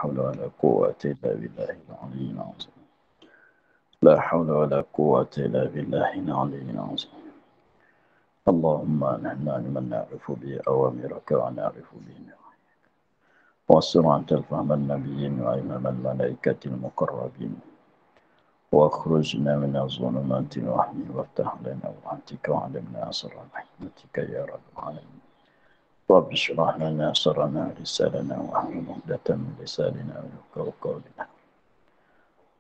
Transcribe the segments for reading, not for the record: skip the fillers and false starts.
حول ولا قوة إلا بالله العلي العظيم. لا حول ولا قوة إلا بالله العلي العظيم. اللهم نحن من نعرف به أوامرك ونعرف به نواهيك، واصر عن الفهم النبيين وإمام الملائكة المقربين، واخرجنا من الظلمات الوهم وافتح لنا برحمتك وعلمنا أسر رحمتك يا رب العالمين. رب اشرح لنا سرنا لساننا واحلل عقدة من لساننا يفقهوا قولنا.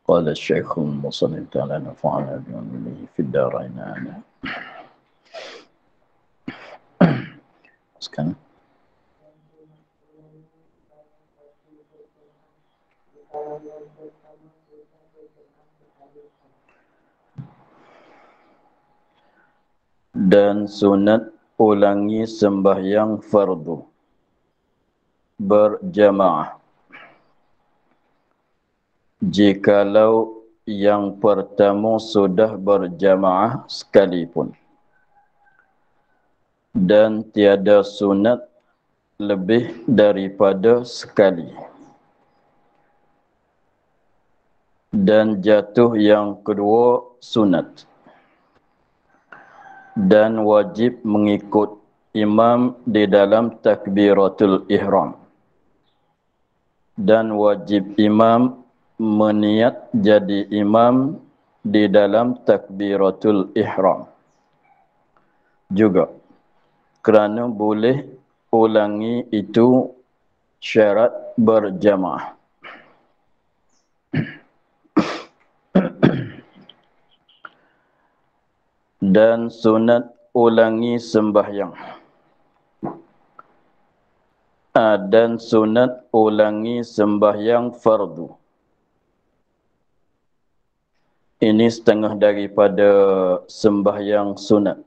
قال الشيخ المصنف تعالى نفعنا بعلمه في الدارين آمين. Sekarang dan sunat ulangi sembahyang fardu berjamaah jikalau yang pertama sudah berjamaah sekalipun, dan tiada sunat lebih daripada sekali, dan jatuh yang kedua sunat, dan wajib mengikut imam di dalam takbiratul ihram, dan wajib imam meniat jadi imam di dalam takbiratul ihram juga, kerana boleh ulangi itu syarat berjamaah. Dan sunat ulangi sembahyang, dan sunat ulangi sembahyang fardu. Ini setengah daripada sembahyang sunat.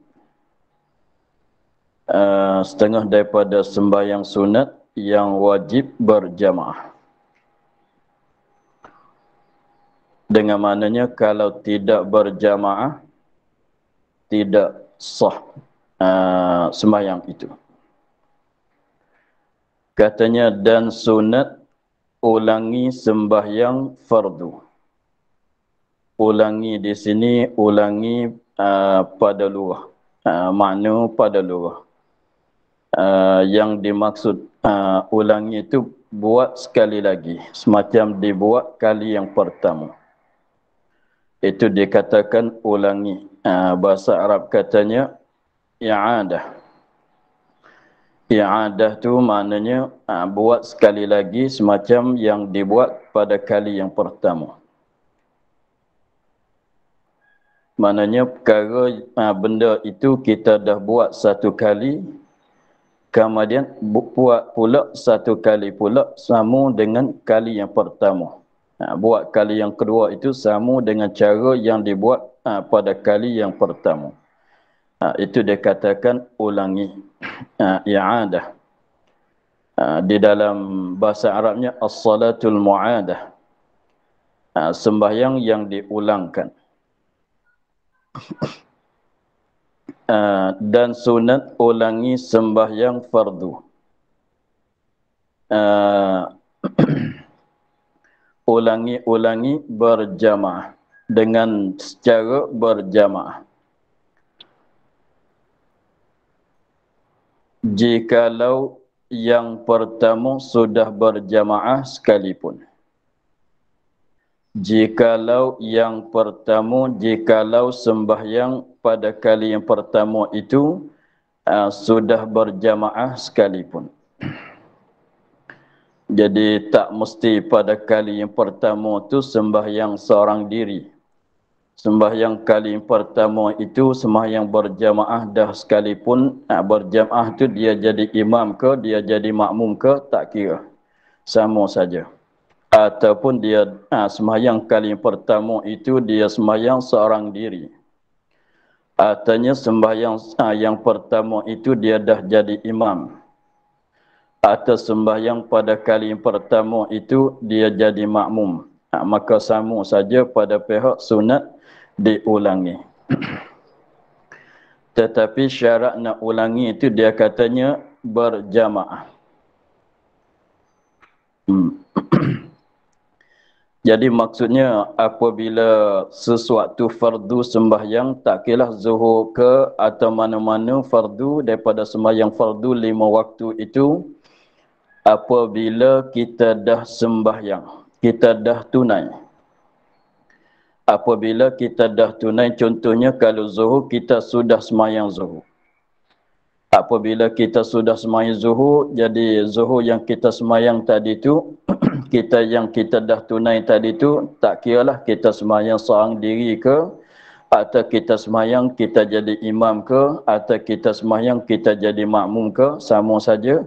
Setengah daripada sembahyang sunat yang wajib berjamaah. Dengan maknanya kalau tidak berjamaah tidak sah sembahyang itu. Katanya dan sunat ulangi sembahyang fardu. Ulangi di sini ulangi pada lughah. Makna pada lughah. Yang dimaksud ulangi itu buat sekali lagi, semacam dibuat kali yang pertama. Itu dikatakan ulangi. Bahasa Arab katanya i'adah. I'adah tu maknanya buat sekali lagi semacam yang dibuat pada kali yang pertama. Maknanya perkara benda itu kita dah buat satu kali, kemudian buat pula satu kali pula sama dengan kali yang pertama. Buat kali yang kedua itu sama dengan cara yang dibuat pada kali yang pertama. Itu dikatakan ulangi. I'adah. Di dalam bahasa Arabnya as-salatul mu'adah. Sembahyang yang diulangkan. Dan sunat ulangi sembahyang fardu. Ulangi berjamaah, dengan secara berjamaah. Jikalau yang pertama sudah berjamaah sekalipun. Jikalau sembahyang pada kali yang pertama itu sudah berjamaah sekalipun. Jadi tak mesti pada kali yang pertama itu sembahyang seorang diri. Sembahyang kali yang pertama itu sembahyang berjamaah dah sekalipun, berjamaah itu dia jadi imam ke, dia jadi makmum ke, tak kira. Sama saja. Ataupun dia sembahyang kali yang pertama itu dia sembahyang seorang diri. Artinya sembahyang yang pertama itu dia dah jadi imam. Atau sembahyang pada kali yang pertama itu dia jadi makmum. Maka sama saja pada pihak sunat diulangi. Tetapi syarat nak ulangi itu dia katanya berjamaah. Jadi maksudnya apabila sesuatu fardu sembahyang, tak kira zuhur ke atau mana-mana fardu daripada sembahyang fardu 5 waktu itu, apabila kita dah sembahyang, kita dah tunai. Apabila kita dah tunai, contohnya kalau zuhur, kita sudah sembahyang zuhur. Apabila kita sudah sembahyang zuhur, jadi zuhur yang kita sembahyang tadi tu, kita dah tunai tadi tu, tak kiralah kita sembahyang seorang diri ke, atau kita sembahyang kita jadi imam ke, atau kita sembahyang kita jadi makmum ke, sama saja.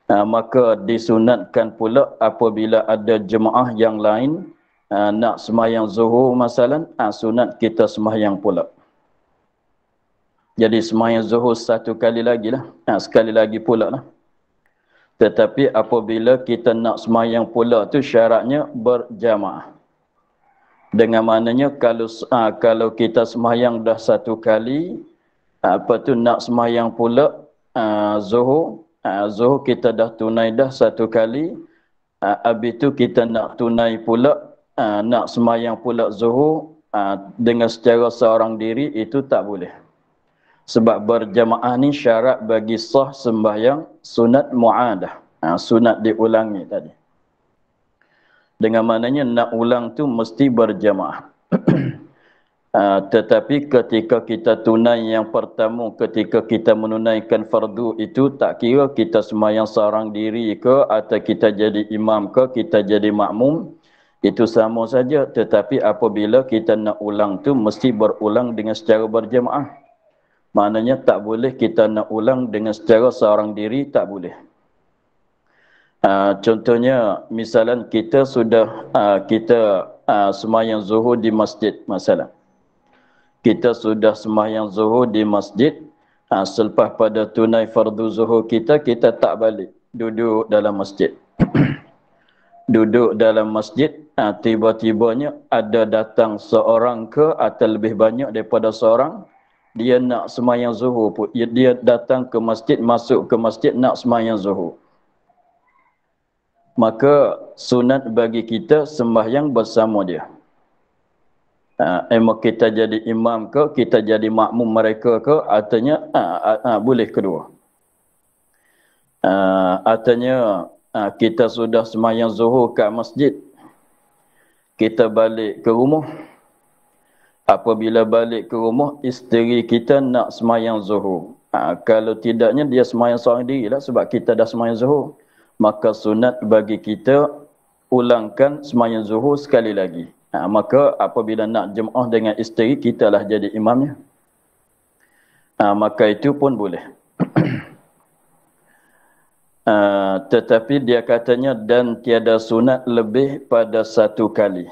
Maka disunatkan pula apabila ada jemaah yang lain nak sembahyang zuhur masalan, sunat kita sembahyang pula. Jadi sembahyang zuhur satu kali lagi lah, sekali lagi pula lah. Tetapi apabila kita nak sembahyang pula tu syaratnya berjamaah. Dengan maknanya kalau kita sembahyang dah satu kali, apa tu nak sembahyang pula zuhur, zuhur kita dah tunai dah satu kali, habis tu kita nak tunai pula, nak sembahyang pula zuhur dengan secara seorang diri, itu tak boleh. Sebab berjamaah ni syarat bagi sah sembahyang sunat mu'adah. Sunat diulangi tadi. Dengan maknanya nak ulang tu mesti berjamaah. Tetapi ketika kita tunai yang pertama, ketika kita menunaikan fardu itu, tak kira kita sembahyang seorang diri ke, atau kita jadi imam ke, kita jadi makmum, itu sama saja. Tetapi apabila kita nak ulang tu mesti berulang dengan secara berjamaah. Maknanya tak boleh kita nak ulang dengan secara seorang diri, tak boleh. Contohnya, misalan kita sudah sembahyang zuhur di masjid, masalah. Kita sudah sembahyang zuhur di masjid, selepas pada tunai fardu zuhur kita tak balik, duduk dalam masjid. Duduk dalam masjid, tiba-tibanya ada datang seorang ke atau lebih banyak daripada seorang, dia nak sembahyang zuhur pun. Dia datang ke masjid, masuk ke masjid nak sembahyang zuhur. Maka sunat bagi kita sembahyang bersama dia. Emang kita jadi imam ke, kita jadi makmum mereka ke, artinya boleh kedua. Artinya kita sudah sembahyang zuhur kat masjid, kita balik ke rumah. Apabila balik ke rumah, isteri kita nak sembahyang zuhur. Kalau tidaknya dia sembahyang seorang diri lah, sebab kita dah sembahyang zuhur. Maka sunat bagi kita ulangkan sembahyang zuhur sekali lagi. Maka apabila nak jemaah dengan isteri, kita lah jadi imamnya. Maka itu pun boleh. Tetapi dia katanya, dan tiada sunat lebih pada satu kali.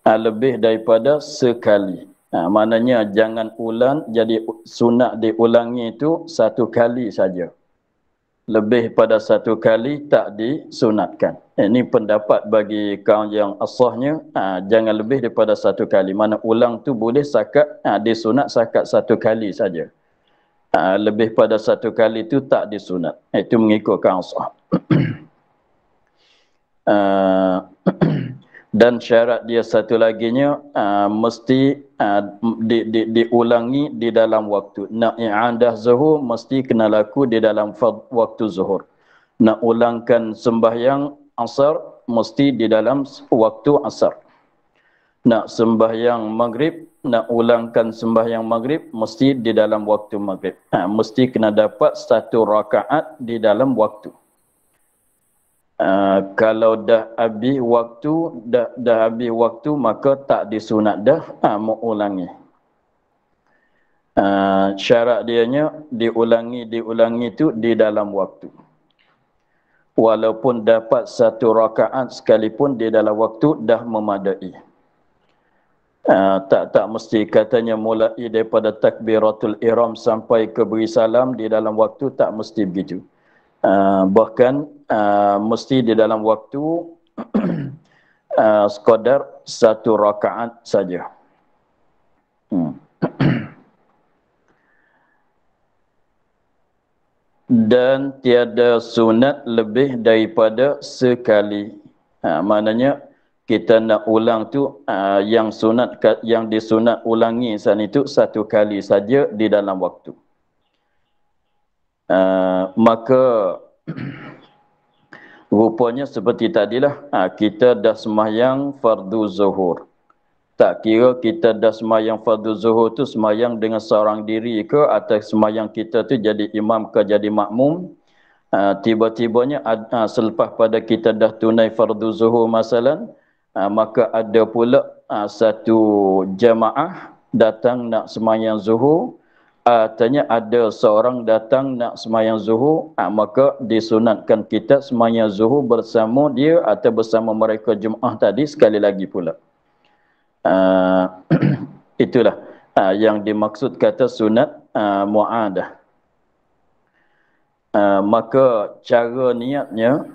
Lebih daripada sekali. Maknanya jangan ulang, jadi sunat diulangi itu satu kali saja. Lebih pada satu kali tak disunatkan. Ini pendapat bagi kaum yang asahnya, jangan lebih daripada satu kali. Mana ulang tu boleh sakat, disunat sakat satu kali saja. Lebih pada satu kali itu tak disunat. Itu mengikutkan asah. Dan syarat dia satu laginya, mesti diulangi di dalam waktu. Nak i'adah zuhur mesti kena laku di dalam waktu zuhur. Nak ulangkan sembahyang asar mesti di dalam waktu asar. Nak sembahyang maghrib, nak ulangkan sembahyang maghrib mesti di dalam waktu maghrib. Mesti kena dapat satu rakaat di dalam waktu. Kalau dah habis waktu, dah habis waktu, maka tak disunat dah mengulangi. Syarat dianya diulangi tu di dalam waktu. Walaupun dapat satu rakaat sekalipun di dalam waktu dah memadai. Tak mesti katanya mulai daripada takbiratul ihram sampai ke beri salam di dalam waktu, tak mesti begitu. Bahkan mesti di dalam waktu sekadar satu rakaat saja. Dan tiada sunat lebih daripada sekali. Maknanya kita nak ulang tu yang disunat ulangi sana itu satu kali saja di dalam waktu. Maka rupanya seperti tadilah, kita dah sembahyang fardu zuhur. Tak kira kita dah sembahyang fardu zuhur tu sembahyang dengan seorang diri ke, atau sembahyang kita tu jadi imam ke jadi makmum. Tiba-tibanya selepas pada kita dah tunai fardu zuhur masalan, maka ada pula satu jamaah datang nak sembahyang zuhur. Artinya ada seorang datang nak sembahyang zuhur, maka disunatkan kita sembahyang zuhur bersama dia atau bersama mereka jemaah tadi sekali lagi pula. Itulah yang dimaksud kata sunat mu'adah. Maka cara niatnya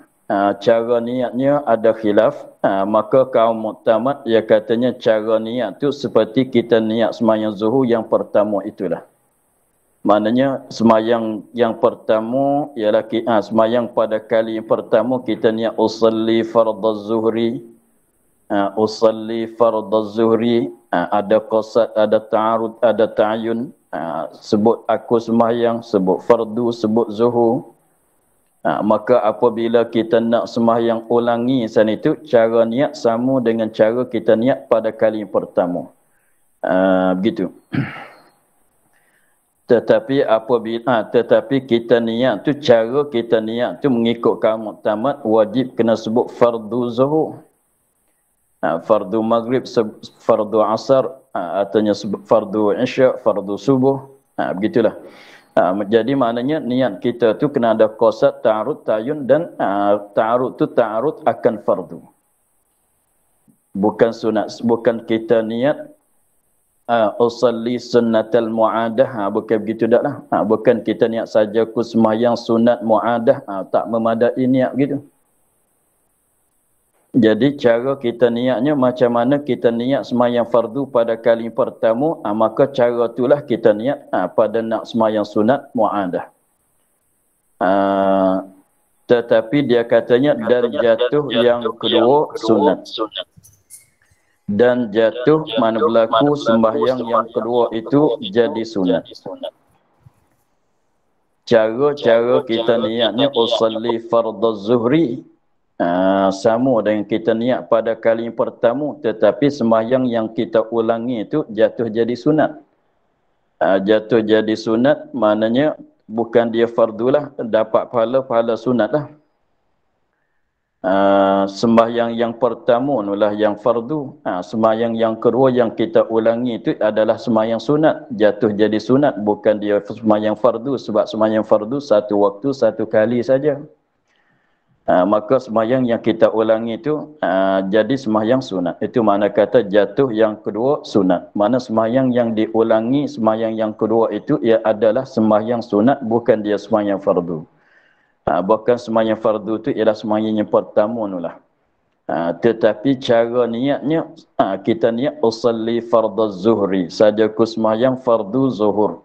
ada khilaf. Maka kaum muktamad ia katanya cara niat tu seperti kita niat sembahyang zuhur yang pertama itulah. Maknanya sembahyang yang pertama ialah sembahyang pada kali yang pertama kita niat usalli fardhu zuhri. Usalli fardhu zuhri, ada qasad, ada ta'arud, ada ta'ayun. Sebut aku sembahyang, sebut fardu, sebut zuhur. Maka apabila kita nak sembahyang ulangi sana itu, cara niat sama dengan cara kita niat pada kali yang pertama. Begitu. Tetapi kita niat tu, cara kita niat tu mengikut kaum muktamad wajib kena sebut fardu zuhur. Fardu maghrib, fardu asar, artinya fardu isya, fardu subuh. Begitulah. Jadi maknanya niat kita tu kena ada qasad, ta'arud, ta'ayun, dan ta'arud tu ta'arud akan fardu. Bukan sunat, bukan kita niat usalli sunnatal mu'adah, bukan begitu dak lah. Bukan kita niat saja ku sembahyang sunat mu'adah, tak memadai niat begitu. Jadi cara kita niatnya macam mana kita niat sembahyang fardu pada kali pertama, maka cara itulah kita niat pada nak sembahyang sunat mu'adah. Tetapi dia katanya dan jatuh yang kedua sunat. Dan jatuh mana berlaku sembahyang yang kedua itu jadi sunat. Cara kita niatnya usalli fardhu zuhri, sama dengan kita niat pada kali pertama, tetapi sembahyang yang kita ulangi itu jatuh jadi sunat. Jatuh jadi sunat maknanya bukan dia fardulah, dapat pahala sunat lah. Sembahyang yang pertama itulah yang fardu. Sembahyang yang kedua yang kita ulangi itu adalah sembahyang sunat, jatuh jadi sunat, bukan dia sembahyang fardu, sebab sembahyang fardu satu waktu satu kali saja. Maka sembahyang yang kita ulangi itu jadi sembahyang sunat. Itu makna kata jatuh yang kedua sunat. Mana sembahyang yang diulangi, sembahyang yang kedua itu ia adalah sembahyang sunat, bukan dia sembahyang fardu. Bahkan sembahyang fardu itu ialah sembahyang yang pertama itulah. Tetapi cara niatnya kita niat usalli fardhu zuhri, saja ku sembahyang fardu zuhur.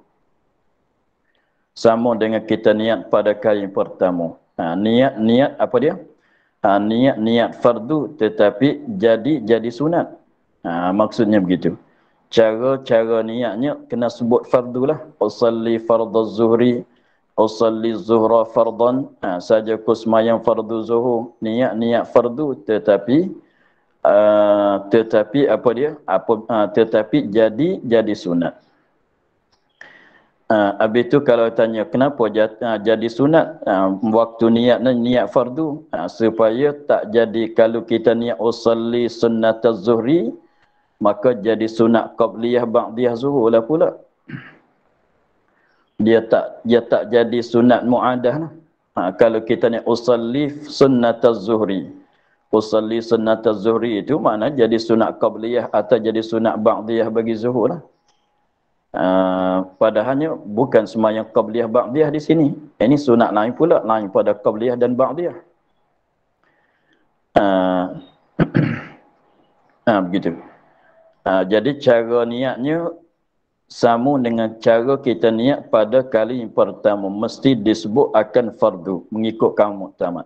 Sama dengan kita niat pada kali yang pertama. Niat apa dia? Niat fardu tetapi jadi sunat. Maksudnya begitu. Cara niatnya kena sebut fardu lah. Usalli fardhu zuhri, usalli zuhra fardan, saja ku sembahyang fardu zuhur, niat fardu tetapi apa dia? Tetapi jadi sunat. Habis itu kalau tanya kenapa jadi sunat, waktu niat fardu, supaya tak jadi kalau kita niat usalli sunnataz zuhri, maka jadi sunat qabliyah ba'diyah zuhur lah pula. Dia tak jadi sunat mu'adah lah. Kalau kita niat usalli sunnataz zuhri, usalli sunnataz zuhri itu makna jadi sunat qabliyah atau jadi sunat ba'diyah bagi zuhur lah. Padahalnya bukan sembahyang qabliyah ba'diyah di sini. Ini sunat lain pula, lain pada qabliyah dan ba'diyah. Begitu. Jadi cara niatnya sama dengan cara kita niat pada kali yang pertama, mesti disebut akan fardu mengikut kaum muktamad.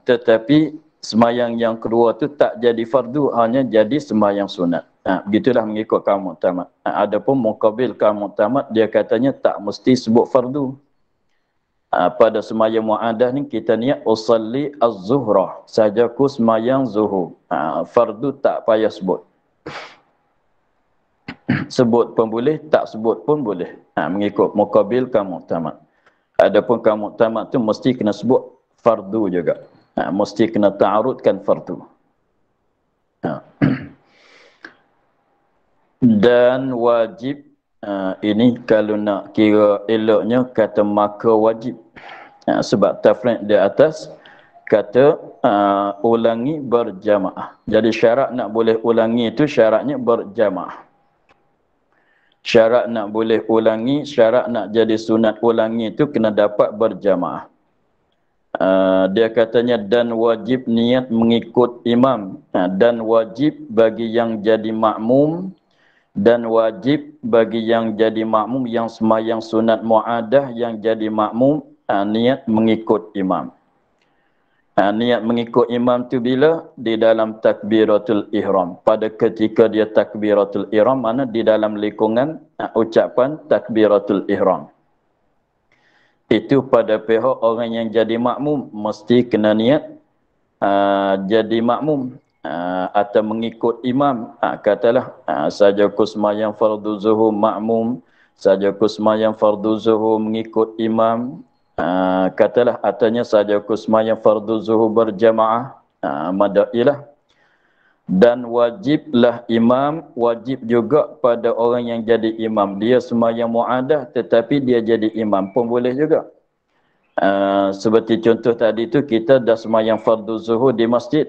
tetapi semayang yang kedua tu tak jadi fardu, hanya jadi semayang sunat. Begitulah mengikut kaum muktamad. Adapun muqabil kaum muktamad, dia katanya tak mesti sebut fardu. Pada semayang mu'adah ni kita niat usalli az-zuhrah, sajaku semayang zuhur. Fardu tak payah sebut. Sebut pun boleh, tak sebut pun boleh. Mengikut muqabil kaum muktamad. Adapun kaum muktamad tu mesti kena sebut fardu juga. Mesti kena ta'arudkan fardu. Dan wajib, ini kalau nak kira eloknya kata maka wajib. Sebab tafriq di atas kata ulangi berjamaah. Jadi syarat nak boleh ulangi itu syaratnya berjamaah. Syarat nak boleh ulangi, syarat nak jadi sunat ulangi itu kena dapat berjamaah. Dia katanya dan wajib niat mengikut imam, dan wajib bagi yang jadi makmum, dan wajib bagi yang jadi makmum yang semayang sunat mu'adah yang jadi makmum niat mengikut imam. Niat mengikut imam tu bila? Di dalam takbiratul ihram. Pada ketika dia takbiratul ihram, mana di dalam lingkungan ucapan takbiratul ihram. Itu pada pihak orang yang jadi makmum mesti kena niat jadi makmum atau mengikut imam. Katalah saja ku semayang fardu zuhur makmum, saja ku semayang fardu zuhur mengikut imam. Katalah atanya saja ku semayang fardu zuhur berjamaah, madailah. Dan wajiblah imam, wajib juga pada orang yang jadi imam. Dia semayang mu'adah tetapi dia jadi imam pun boleh juga. Seperti contoh tadi tu, kita dah semayang fardu zuhur di masjid.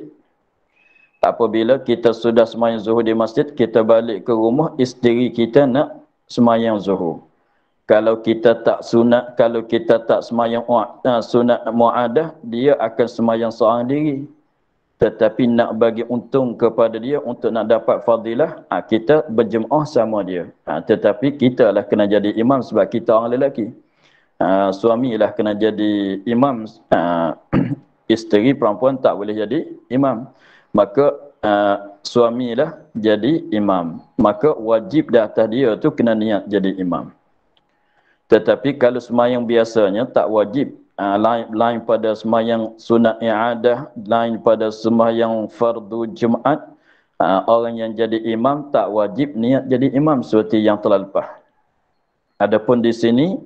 Apabila kita sudah semayang zuhur di masjid, kita balik ke rumah, isteri kita nak semayang zuhur. Kalau kita tak sunat, kalau kita tak semayang sunat mu'adah, dia akan semayang seorang diri. Tetapi nak bagi untung kepada dia untuk nak dapat fadilah, kita berjemaah sama dia. Tetapi kita lah kena jadi imam sebab kita orang lelaki. Suami lah kena jadi imam. Isteri perempuan tak boleh jadi imam. Maka suami lah jadi imam. Maka wajib di atas dia tu kena niat jadi imam. Tetapi kalau semayang biasanya tak wajib. Lain pada semayang sunat i'adah, lain pada semayang fardu Jumaat, orang yang jadi imam tak wajib niat jadi imam seperti yang telah lepas. Adapun di sini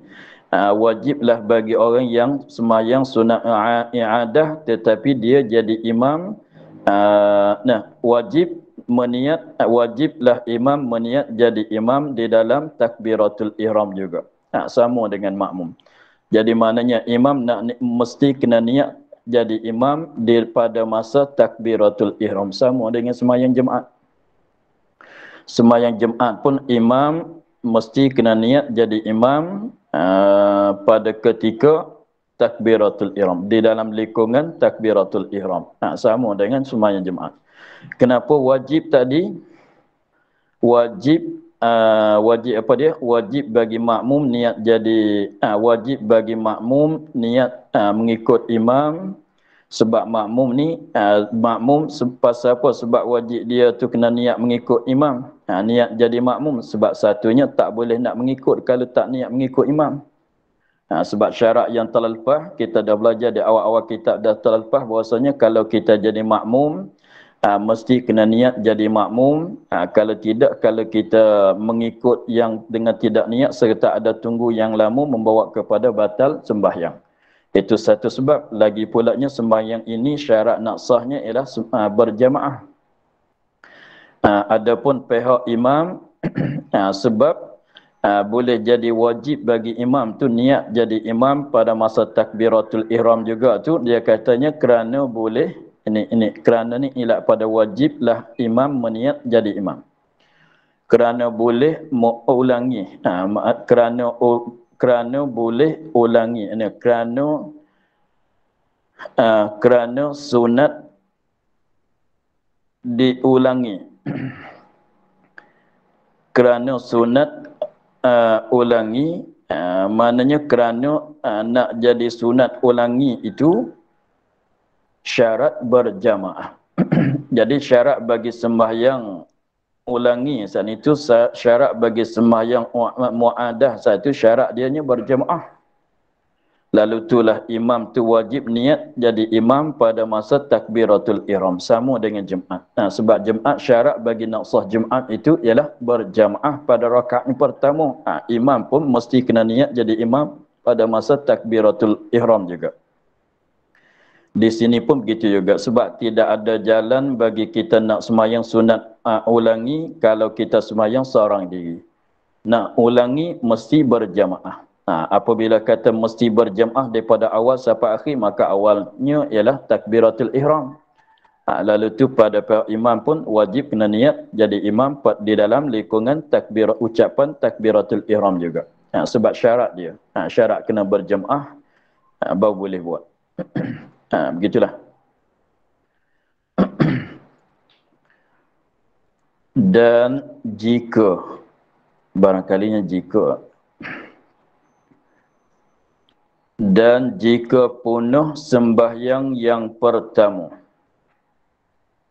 wajiblah bagi orang yang semayang sunat i'adah tetapi dia jadi imam. Wajiblah imam meniat jadi imam di dalam takbiratul ihram juga. Sama dengan makmum. Jadi maknanya imam mesti kena niat jadi imam pada masa takbiratul ihram, sama dengan semayang Jumaat. Semayang Jumaat pun imam mesti kena niat jadi imam pada ketika takbiratul ihram, di dalam lingkungan takbiratul ihram. Sama dengan semayang Jumaat. Kenapa wajib tadi? Wajib apa dia? Wajib bagi makmum niat jadi wajib bagi makmum niat mengikut imam. Sebab makmum ni makmum pasal apa? Sebab wajib dia tu kena niat mengikut imam. Niat jadi makmum sebab satunya tak boleh nak mengikut kalau tak niat mengikut imam. Sebab syarat yang telah lepas kita dah belajar di awal-awal kitab dah telah lepas bahwasanya kalau kita jadi makmum mesti kena niat jadi makmum. Kalau tidak, kalau kita mengikut yang dengan tidak niat serta ada tunggu yang lama membawa kepada batal sembahyang. Itu satu sebab. Lagi pulanya sembahyang ini syarat nak sahnya ialah berjamaah. Adapun pihak imam sebab boleh jadi wajib bagi imam tu niat jadi imam pada masa takbiratul ihram juga tu, dia katanya kerana boleh kerana ni ilat pada wajiblah imam meniat jadi imam. Kerana boleh ulangi. Kerana boleh ulangi. Kerana sunat diulangi. Kerana sunat ulangi, maknanya kerana nak jadi sunat ulangi itu syarat berjamaah. Jadi syarat bagi sembahyang ulangi saat itu syarat bagi sembahyang muadah saat itu syarat dianya berjamaah. Lalu itulah imam tu wajib niat jadi imam pada masa takbiratul ihram sama dengan Jumaat. Sebab Jumaat syarat bagi nak sah Jumaat itu ialah berjamaah pada rakaat yang pertama. Imam pun mesti kena niat jadi imam pada masa takbiratul ihram juga. Di sini pun begitu juga sebab tidak ada jalan bagi kita nak sembahyang sunat ulangi kalau kita sembahyang seorang diri. Nak ulangi mesti berjamaah. Apabila kata mesti berjamaah daripada awal sampai akhir maka awalnya ialah takbiratul ihram. Lalu tu pada imam pun wajib kena niat jadi imam di dalam lingkungan ucapan takbiratul ihram juga. Sebab syarat dia. Syarat kena berjamaah baru boleh buat. Begitulah. Dan jika barangkalinya jika punah sembahyang yang pertama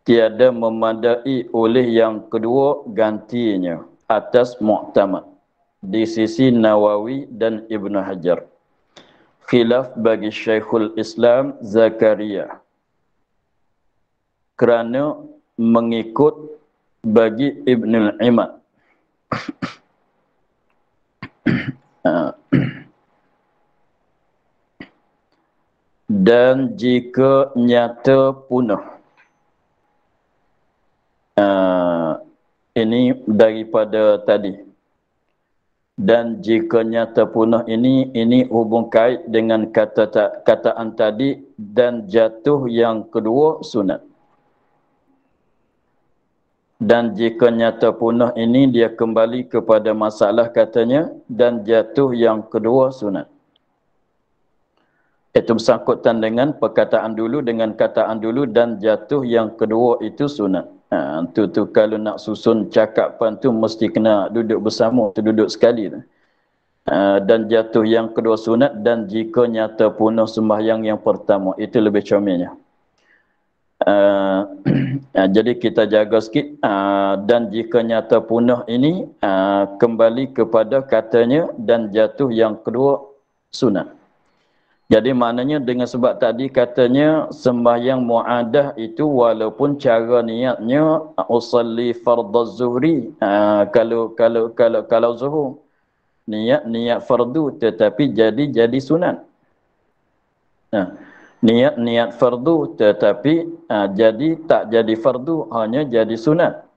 tiada memadai oleh yang kedua gantinya atas mu'tamad di sisi Nawawi dan Ibnu Hajar. Khilaf bagi Syekhul Islam Zakaria kerana mengikut bagi Ibnul Imad. Dan jika nyata punah, ini daripada tadi. Dan jika nyata punah ini hubung kait dengan kataan tadi dan jatuh yang kedua sunat. Dan jika nyata punah ini dia kembali kepada masalah katanya dan jatuh yang kedua sunat. Itu bersangkutan dengan perkataan dulu dengan kataan dulu dan jatuh yang kedua itu sunat. Tu kalau nak susun cakapan tu mesti kena duduk bersama, duduk sekali. Dan jatuh yang kedua sunat dan jika nyata punah sembahyang yang pertama itu lebih comel. Jadi kita jaga sikit dan jika nyata punah ini kembali kepada katanya dan jatuh yang kedua sunat. Jadi maknanya dengan sebab tadi katanya sembahyang muadah itu walaupun cara niatnya usalli fardhu zuhri kalau zuhur niat fardu tetapi jadi sunat. Niat fardu tetapi jadi tak jadi fardu hanya jadi sunat.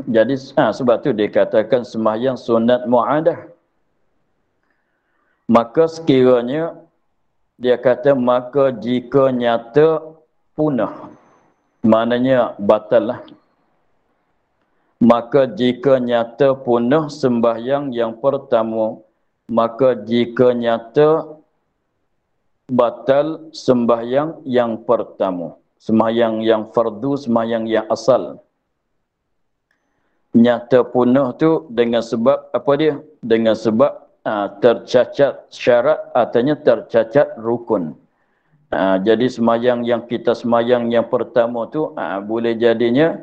Jadi sebab tu dikatakan sembahyang sunat muadah. Maka sekiranya dia kata maka jika nyata punah maknanya batal lah. Maka jika nyata punah sembahyang yang pertama maka jika nyata batal sembahyang yang pertama, sembahyang yang fardu, sembahyang yang asal. Nyata punah tu dengan sebab apa dia? Dengan sebab tercacat syarat artinya tercacat rukun. Jadi sembahyang yang kita sembahyang yang pertama tu boleh jadinya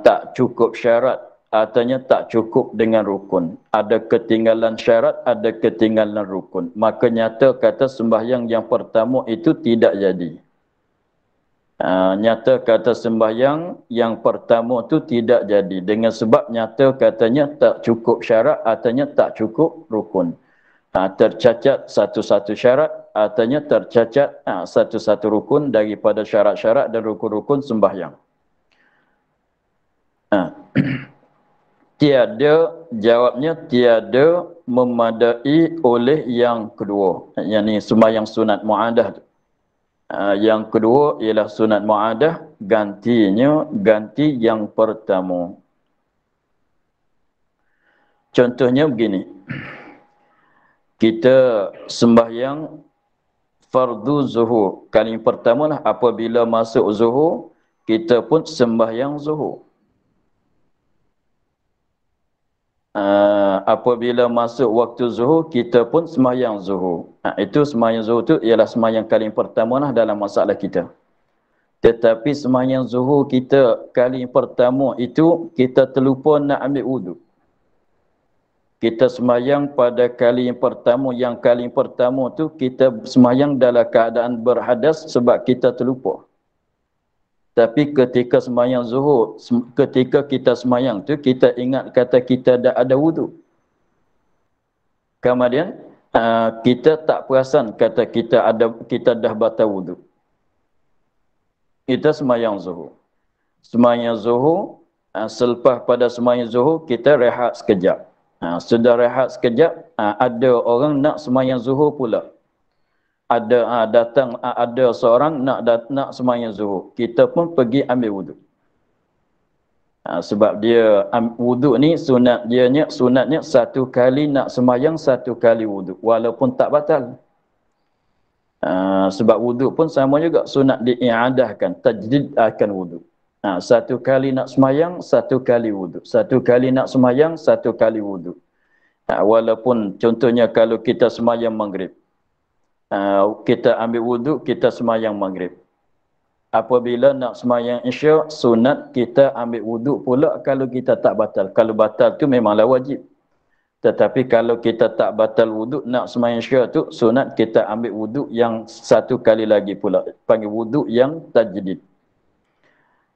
tak cukup syarat, artinya tak cukup dengan rukun. Ada ketinggalan syarat, ada ketinggalan rukun. Maka nyata kata sembahyang yang pertama itu tidak jadi. Nyata kata sembahyang yang pertama tu tidak jadi dengan sebab nyata katanya tak cukup syarat, artinya tak cukup rukun. Tercacat satu-satu syarat, artinya tercacat satu-satu rukun daripada syarat-syarat dan rukun-rukun sembahyang. Jawabnya tiada memadai oleh yang kedua, yakni sembahyang sunat muadah. Yang kedua ialah sunat muadah, ganti yang pertama. Contohnya begini. Kita sembahyang fardu zuhur. Kali pertama lah apabila masuk zuhur, kita pun sembahyang zuhur. Apabila masuk waktu zuhur, kita pun sembahyang zuhur. Itu sembahyang zuhur tu ialah sembahyang kali pertama lah dalam masalah kita. Tetapi sembahyang zuhur kita kali pertama itu kita terlupa nak ambil wudu. Kita sembahyang pada kali yang pertama tu kita sembahyang dalam keadaan berhadas sebab kita terlupa. Tapi ketika sembahyang zuhur, ketika kita sembahyang tu kita ingat kata kita dah ada wudu. Kemudian kita tak perasan kata kita dah batal wudu. Kita sembahyang zuhur. Sembahyang zuhur, selepas pada sembahyang zuhur kita rehat sekejap. Sudah rehat sekejap, ada orang nak sembahyang zuhur pula. Ada seorang nak sembahyang zuhur. Kita pun pergi ambil wuduk. Sebab dia wuduk ni sunatnya satu kali nak sembahyang, satu kali wuduk walaupun tak batal. Sebab wuduk pun sama juga sunat diiadahkan, tajdid akan wuduk. Satu kali nak sembahyang, satu kali wuduk. Satu kali nak sembahyang, satu kali wuduk. Walaupun contohnya kalau kita sembahyang maghrib, kita ambil wuduk, kita sembahyang maghrib. Apabila nak sembahyang isyak, sunat kita ambil wuduk pula kalau kita tak batal. Kalau batal tu memanglah wajib. Tetapi kalau kita tak batal wuduk nak sembahyang isyak tu, sunat kita ambil wuduk yang satu kali lagi pula. Panggil wuduk yang tajdid.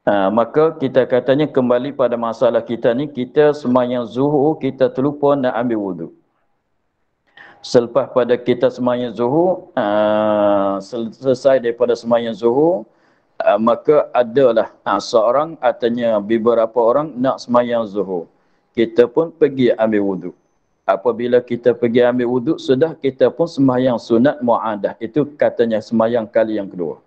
Maka kita katanya kembali pada masalah kita ni, kita sembahyang zuhur, kita terlupa nak ambil wuduk. Selepas pada kita sembahyang zuhur, selesai daripada sembahyang zuhur, maka adalah seorang ataunya beberapa orang nak sembahyang zuhur. Kita pun pergi ambil wuduk. Apabila kita pergi ambil wuduk, sudah kita pun sembahyang sunat mu'adah. Itu katanya sembahyang kali yang kedua.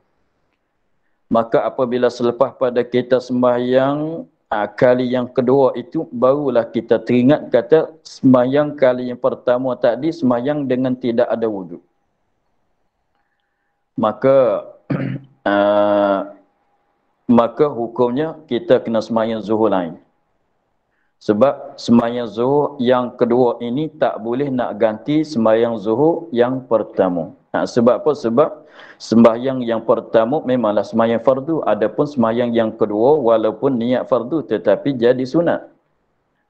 Maka apabila selepas pada kita sembahyang kali yang kedua itu, barulah kita teringat kata sembahyang kali yang pertama tadi sembahyang dengan tidak ada wuduk. Maka maka hukumnya kita kena sembahyang zuhur lain. Sebab sembahyang zuhur yang kedua ini tak boleh nak ganti sembahyang zuhur yang pertama. Sebab apa? Sebab sembahyang yang pertama memanglah sembahyang fardu. Adapun sembahyang yang kedua walaupun niat fardu tetapi jadi sunat.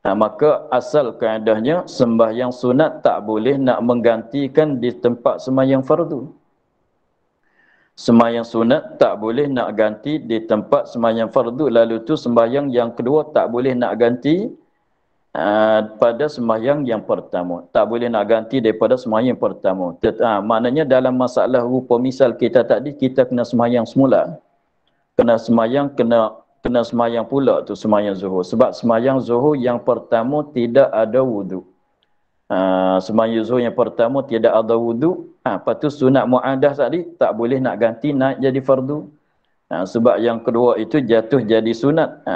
Maka asal kaedahnya sembahyang sunat tak boleh nak menggantikan di tempat sembahyang fardu. Sembahyang sunat tak boleh nak ganti di tempat sembahyang fardu. Lalu tu sembahyang yang kedua tak boleh nak ganti pada sembahyang yang pertama. Tak boleh nak ganti daripada sembahyang yang pertama. Maknanya dalam masalah rupa misal kita tadi, kita kena sembahyang semula. Kena sembahyang pula tu sembahyang zuhur. Sebab sembahyang zuhur yang pertama tidak ada wuduk. Sembahyang zuhur yang pertama tidak ada wuduk. Lepas tu sunat mu'adah tadi tak boleh nak ganti naik jadi fardu. Sebab yang kedua itu jatuh jadi sunat,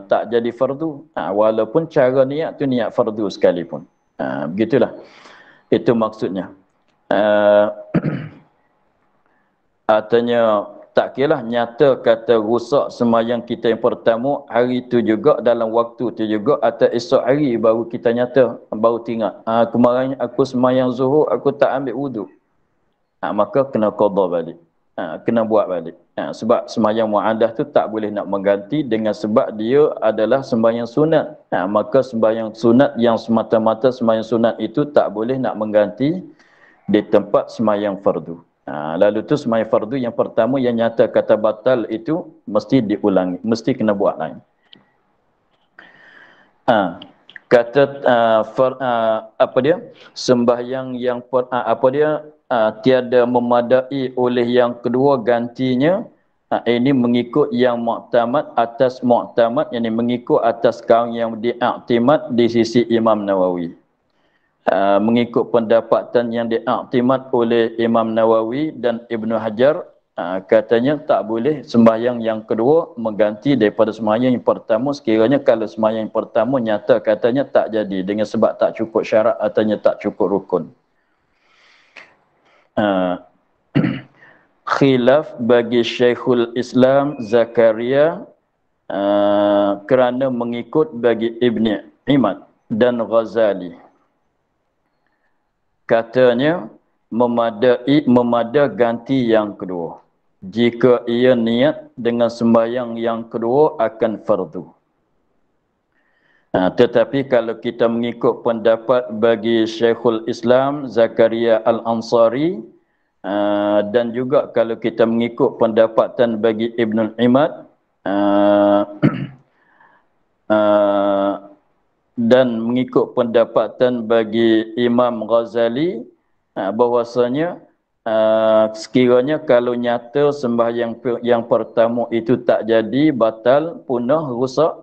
tak jadi fardu. Walaupun cara niat tu niat fardu sekalipun. Begitulah. Itu maksudnya. Artinya tak kiralah nyata kata rusak sembahyang kita yang pertama hari itu juga, dalam waktu itu juga, atau esok hari baru kita nyata, baru teringat. Kemarin aku sembahyang zuhur, aku tak ambil wuduk. Maka kena qada balik. Kena buat balik. Sebab sembahyang mu'adah tu tak boleh nak mengganti dengan sebab dia adalah sembahyang sunat. Maka sembahyang sunat yang semata-mata sembahyang sunat itu tak boleh nak mengganti di tempat sembahyang fardu. Lalu tu sembahyang fardu yang pertama yang nyata kata batal itu mesti diulangi, mesti kena buat lain. Apa dia? Sembahyang yang tiada memadai oleh yang kedua gantinya. Ini mengikut yang mu'tamad atas mu'tamad, yang mengikut atas kaum yang diiktimad di sisi Imam Nawawi. Mengikut pendapatan yang diiktimad oleh Imam Nawawi dan Ibnu Hajar, katanya tak boleh sembahyang yang kedua mengganti daripada sembahyang yang pertama sekiranya kalau sembahyang yang pertama nyata katanya tak jadi dengan sebab tak cukup syarat ataunya tak cukup rukun. Khilaf bagi Syekhul Islam Zakaria kerana mengikut bagi Ibn Imad dan Ghazali. Katanya memada ganti yang kedua. jika ia niat dengan sembahyang yang kedua akan fardu. Tetapi kalau kita mengikut pendapat bagi Syekhul Islam Zakaria Al-Ansari, dan juga kalau kita mengikut pendapatan bagi Ibnul Imad, dan mengikut pendapatan bagi Imam Ghazali, bahwasanya sekiranya kalau nyata sembahyang yang pertama itu tak jadi, batal, punah, rusak,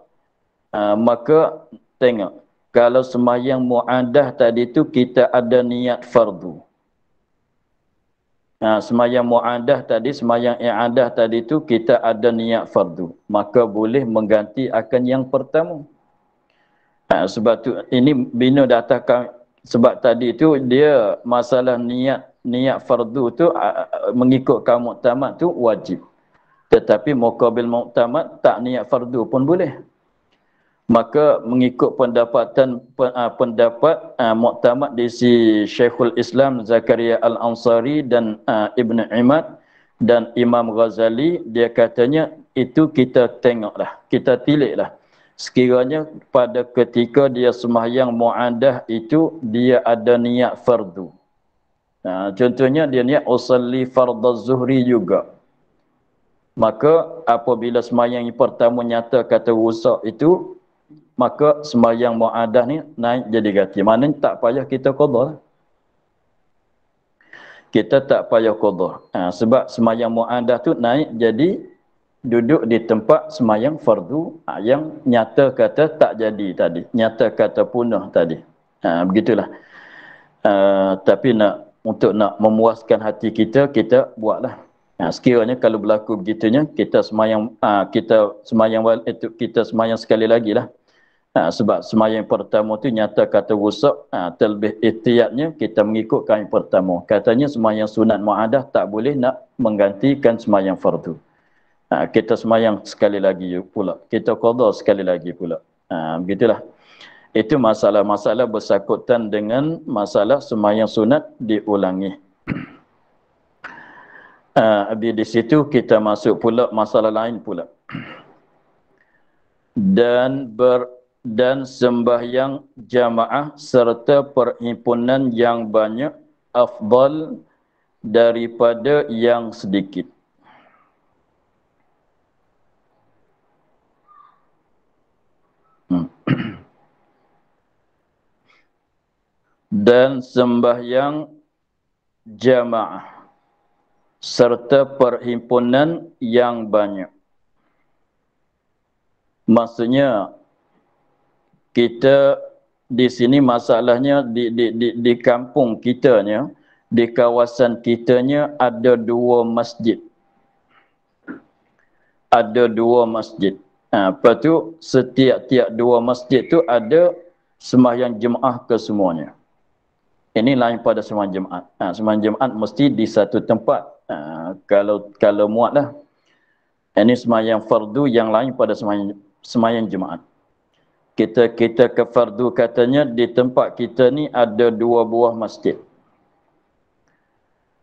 maka tengok, kalau sembahyang mu'adah tadi tu kita ada niat fardu. Sembahyang mu'adah tadi, sembahyang i'adah tadi tu kita ada niat fardu, maka boleh mengganti akan yang pertama. Sebab tu ini bina datangkan, sebab tadi tu dia masalah niat fardu tu mengikut kaum muktamad tu wajib. Tetapi muqabil muktamad tak niat fardu pun boleh. Maka mengikut pendapat muktamad di si Syekhul Islam Zakaria Al-Ansari dan Ibn Imad dan Imam Ghazali, dia katanya itu kita tengoklah, kita tiliklah. Sekiranya pada ketika dia sembahyang mu'adah itu dia ada niat fardu. Contohnya dia niat usalli fardaz zuhri juga. Maka apabila sembahyang yang pertama nyata kata rusak itu, maka sembahyang mu'adah ni naik jadi ganti. Maknanya tak payah kita qada. Kita tak payah qada. Sebab sembahyang mu'adah tu naik jadi duduk di tempat sembahyang fardu yang nyata kata tak jadi tadi. Nyata kata punah tadi. Begitulah. Tapi untuk nak memuaskan hati kita, kita buatlah. Sekiranya kalau berlaku begitunya, kita sembahyang kita sembahyang sekali lagi lah. Sebab sembahyang pertama tu nyata kata rusak, terlebih ihtiyatnya kita mengikutkan yang pertama. Katanya sembahyang sunat mu'adah tak boleh nak menggantikan sembahyang fardu. Kita sembahyang sekali lagi pula, kita qada sekali lagi pula. Begitulah. Itu masalah-masalah bersangkutan dengan masalah sembahyang sunat diulangi. Di situ kita masuk pula masalah lain pula. Dan sembahyang jamaah serta perhimpunan yang banyak afdal daripada yang sedikit. Dan sembahyang jamaah serta perhimpunan yang banyak. Maksudnya kita di sini masalahnya di kampung kitanya, di kawasan kitanya ada dua masjid. Ada dua masjid. Lepas tu setiap-tiap dua masjid tu ada sembahyang jemaah kesemuanya. Ini lain pada sembahyang Jumaat. Sembahyang Jumaat mesti di satu tempat. Kalau muatlah. Ini sembahyang fardu yang lain pada sembahyang Jumaat. Kita ke fardu katanya di tempat kita ni ada dua buah masjid.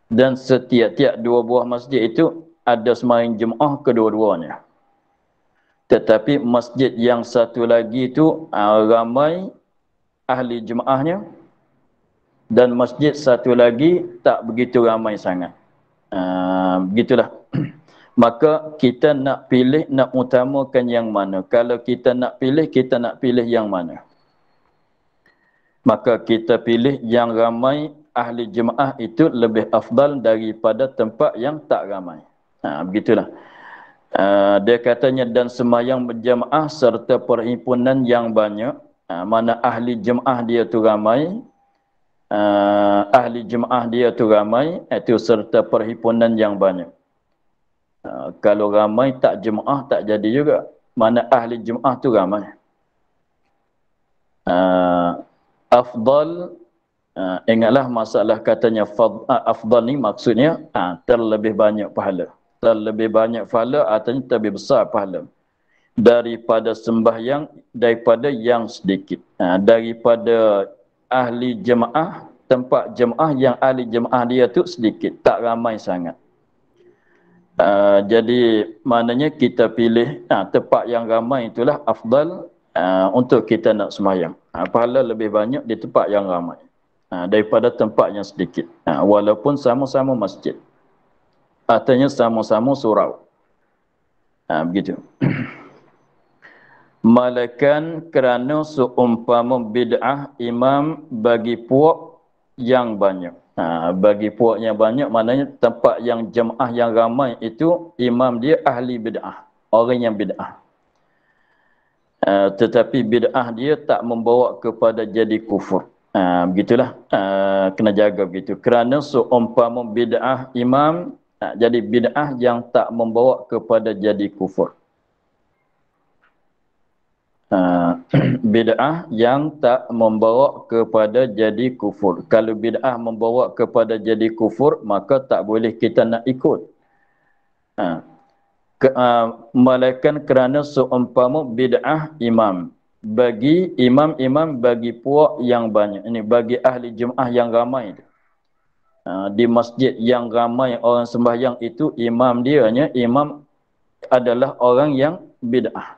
Dan setiap-tiap dua buah masjid itu ada sembahyang Jumaat kedua-duanya. Tetapi masjid yang satu lagi itu ramai ahli jemaahnya. Dan masjid satu lagi tak begitu ramai sangat. Begitulah. Maka kita nak pilih, nak utamakan yang mana. Kalau kita nak pilih yang mana. Maka kita pilih yang ramai ahli jemaah itu lebih afdal daripada tempat yang tak ramai. Begitulah. Dia katanya dan sembahyang berjemaah serta perhimpunan yang banyak. Mana ahli jemaah dia tu ramai. Ahli jemaah dia tu ramai, itu serta perhimpunan yang banyak. Kalau ramai tak jemaah tak jadi juga. Mana ahli jemaah tu ramai. Afdal, ingatlah masalah katanya afdal ni maksudnya terlebih banyak pahala. Terlebih banyak pahala artinya terlebih besar pahala. Daripada sembahyang, daripada yang sedikit. Daripada ahli jemaah, tempat jemaah yang ahli jemaah dia tu sedikit, tak ramai sangat. Jadi maknanya kita pilih tempat yang ramai itulah afdal untuk kita nak sembahyang. Pahala lebih banyak di tempat yang ramai daripada tempat yang sedikit. Walaupun sama-sama masjid. Artinya sama-sama surau. Begitu. Malakan kerana seumpama bid'ah imam bagi puak yang banyak. Bagi puak yang banyak maknanya tempat yang jemaah yang ramai itu imam dia ahli bid'ah. Orang yang bid'ah. Tetapi bid'ah dia tak membawa kepada jadi kufur. Begitulah. Kena jaga begitu. Kerana seumpama bid'ah imam, jadi bid'ah yang tak membawa kepada jadi kufur. Bid'ah yang tak membawa kepada jadi kufur. Kalau bid'ah membawa kepada jadi kufur, maka tak boleh kita nak ikut. Melainkan kerana seumpama bid'ah imam. Bagi imam-imam bagi puak yang banyak. Ini bagi ahli jemaah yang ramai. Di masjid yang ramai orang sembahyang itu imam dia imam adalah orang yang bid'ah.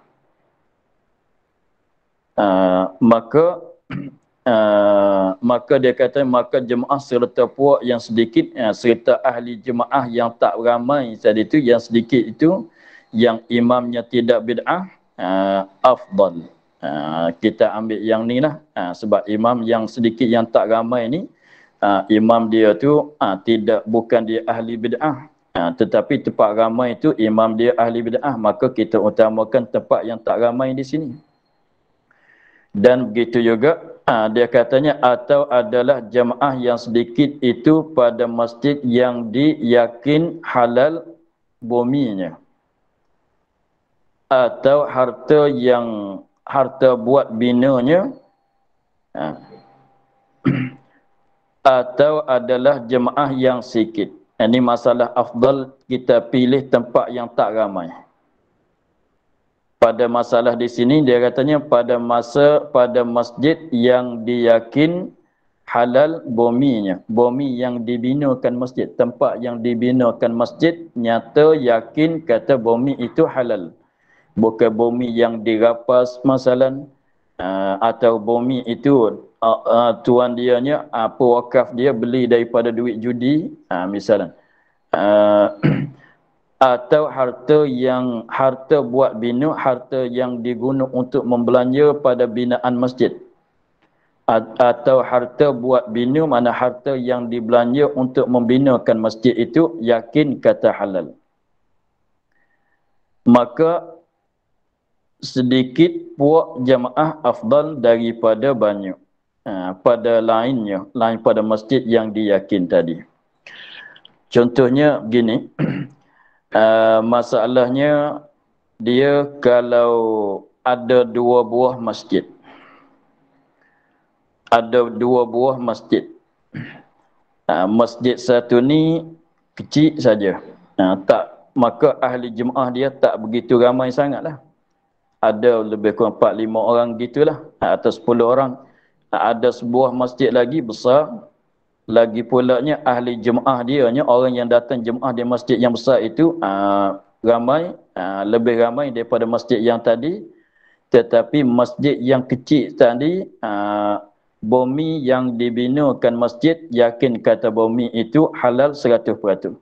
Maka dia kata maka jemaah serta puak yang sedikit serta ahli jemaah yang tak ramai tadi itu yang sedikit itu yang imamnya tidak bid'ah afdal. Kita ambil yang ni lah sebab imam yang sedikit yang tak ramai ni imam dia tu bukan dia ahli bid'ah tetapi tempat ramai itu imam dia ahli bid'ah, maka kita utamakan tempat yang tak ramai di sini. Dan begitu juga dia katanya atau adalah jemaah yang sedikit itu pada masjid yang diyakin halal buminya, atau harta buat binanya, atau adalah jemaah yang sikit. Ini masalah afdal kita pilih tempat yang tak ramai. Pada masalah di sini dia katanya pada masjid yang diyakin halal buminya. Bumi yang dibinakan masjid, tempat yang dibinakan masjid nyata yakin kata bumi itu halal. Bukan bumi yang dirapas masalan atau bumi itu tuan dianya pewakaf dia beli daripada duit judi misalan. Atau harta buat bina, harta yang digunakan untuk membelanja pada binaan masjid. Atau harta buat bina, mana harta yang dibelanja untuk membinakan masjid itu yakin kata halal. Maka sedikit puak jamaah afdal daripada banyak. Pada lain pada masjid yang diyakin tadi. Contohnya begini. Masalahnya dia kalau ada dua buah masjid. Ada dua buah masjid. Masjid satu ni kecil saja. Maka ahli jemaah dia tak begitu ramai sangatlah. Ada lebih kurang 4-5 orang gitulah atau 10 orang. Ada sebuah masjid lagi besar. Lagi pulanya ahli jemaah dia, orang yang datang jemaah di masjid yang besar itu ramai, lebih ramai daripada masjid yang tadi. Tetapi masjid yang kecil tadi, bumi yang dibinakan masjid, yakin kata bumi itu halal 100%.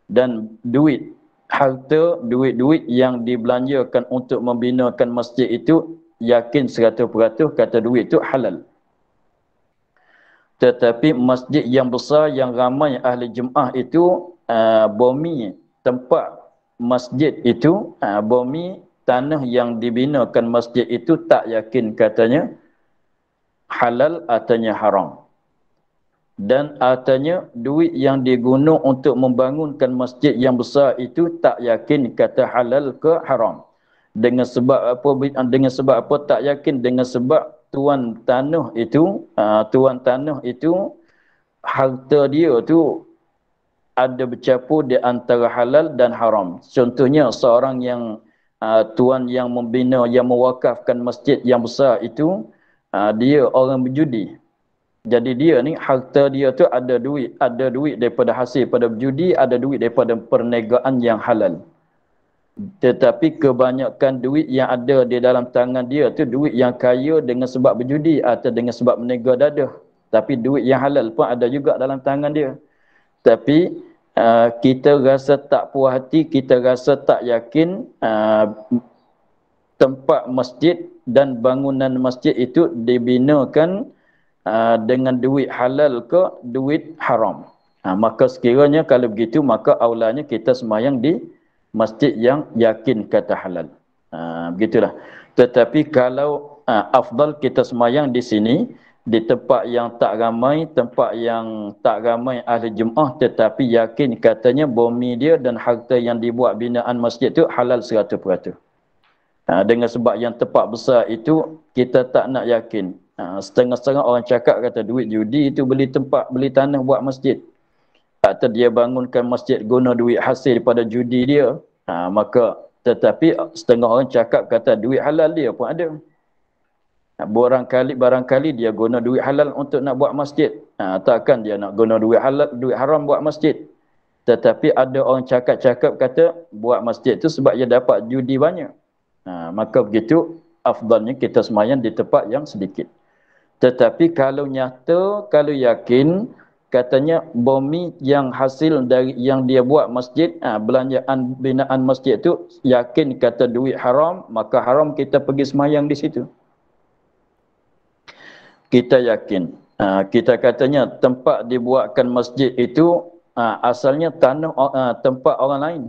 Dan duit yang dibelanjakan untuk membinakan masjid itu, yakin 100% kata duit itu halal. Tetapi masjid yang besar yang ramai ahli jemaah itu bumi tempat masjid itu bumi tanah yang dibinakan masjid itu tak yakin katanya halal ataunya haram. Dan artinya duit yang digunakan untuk membangunkan masjid yang besar itu tak yakin kata halal ke haram. Dengan sebab apa tak yakin? Dengan sebab tuan tanah itu harta dia tu ada bercampur di antara halal dan haram. Contohnya seorang yang tuan yang membina, yang mewakafkan masjid yang besar itu dia orang berjudi. Jadi dia ni harta dia tu ada duit daripada hasil pada berjudi, ada duit daripada perniagaan yang halal. Tetapi kebanyakan duit yang ada di dalam tangan dia tu duit yang kaya dengan sebab berjudi atau dengan sebab menega dadah. Tapi duit yang halal pun ada juga dalam tangan dia. Tapi kita rasa tak puas hati, kita rasa tak yakin tempat masjid dan bangunan masjid itu dibinakan dengan duit halal ke duit haram. Maka sekiranya kalau begitu, maka aulanya kita sembahyang di masjid yang yakin kata halal. Begitulah. Tetapi kalau afdal kita sembahyang di sini, di tempat yang tak ramai, tempat yang tak ramai ahli Jumaah, tetapi yakin katanya bumi dia dan harta yang dibuat binaan masjid itu halal 100%. Dengan sebab yang tempat besar itu kita tak nak yakin. Setengah-setengah orang cakap kata duit judi itu beli tempat, beli tanah buat masjid. Atau dia bangunkan masjid guna duit hasil daripada judi dia. Maka tetapi setengah orang cakap kata duit halal dia pun ada. Barangkali dia guna duit halal untuk nak buat masjid. Takkan dia nak guna duit halal, duit haram buat masjid. Tetapi ada orang cakap-cakap kata buat masjid itu sebab dia dapat judi banyak. Maka begitu afdalnya kita sembahyang di tempat yang sedikit. Tetapi kalau nyata, kalau yakin katanya bumi yang hasil dari yang dia buat masjid, belanjaan binaan masjid itu yakin kata duit haram, maka haram kita pergi sembahyang di situ. Kita yakin. Kita katanya tempat dibuatkan masjid itu asalnya tanah tempat orang lain.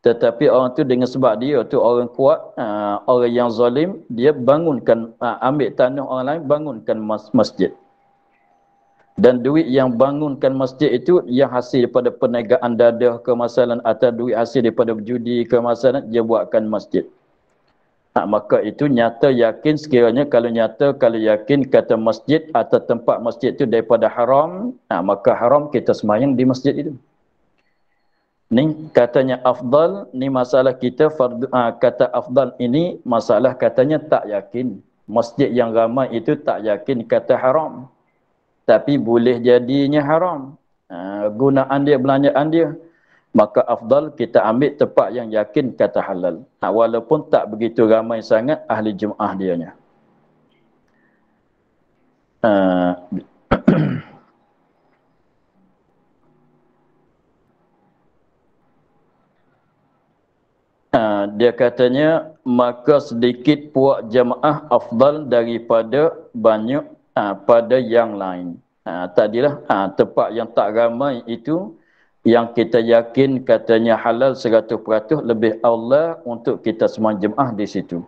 Tetapi orang tu dengan sebab dia tu orang kuat, orang yang zalim, dia bangunkan, ambil tanah orang lain, bangunkan masjid. Dan duit yang bangunkan masjid itu yang hasil daripada perniagaan dadah kemasalan atau duit hasil daripada berjudi kemasalan, dia buatkan masjid. Maka itu nyata yakin sekiranya kalau yakin kata masjid atau tempat masjid itu daripada haram, maka haram kita sembahyang di masjid itu. Ni katanya afdal, ni masalah kita fardu, kata afdal ini masalah katanya tak yakin. Masjid yang ramai itu tak yakin kata haram. Tapi boleh jadinya haram. Gunaan dia, belanjaan dia. Maka afdal kita ambil tempat yang yakin kata halal. Walaupun tak begitu ramai sangat ahli Jumaah dianya. Dia katanya maka sedikit puak jamaah afdal daripada banyak pada yang lain. Tadilah tempat yang tak ramai itu yang kita yakin katanya halal 100% lebih aula untuk kita semua jemaah di situ.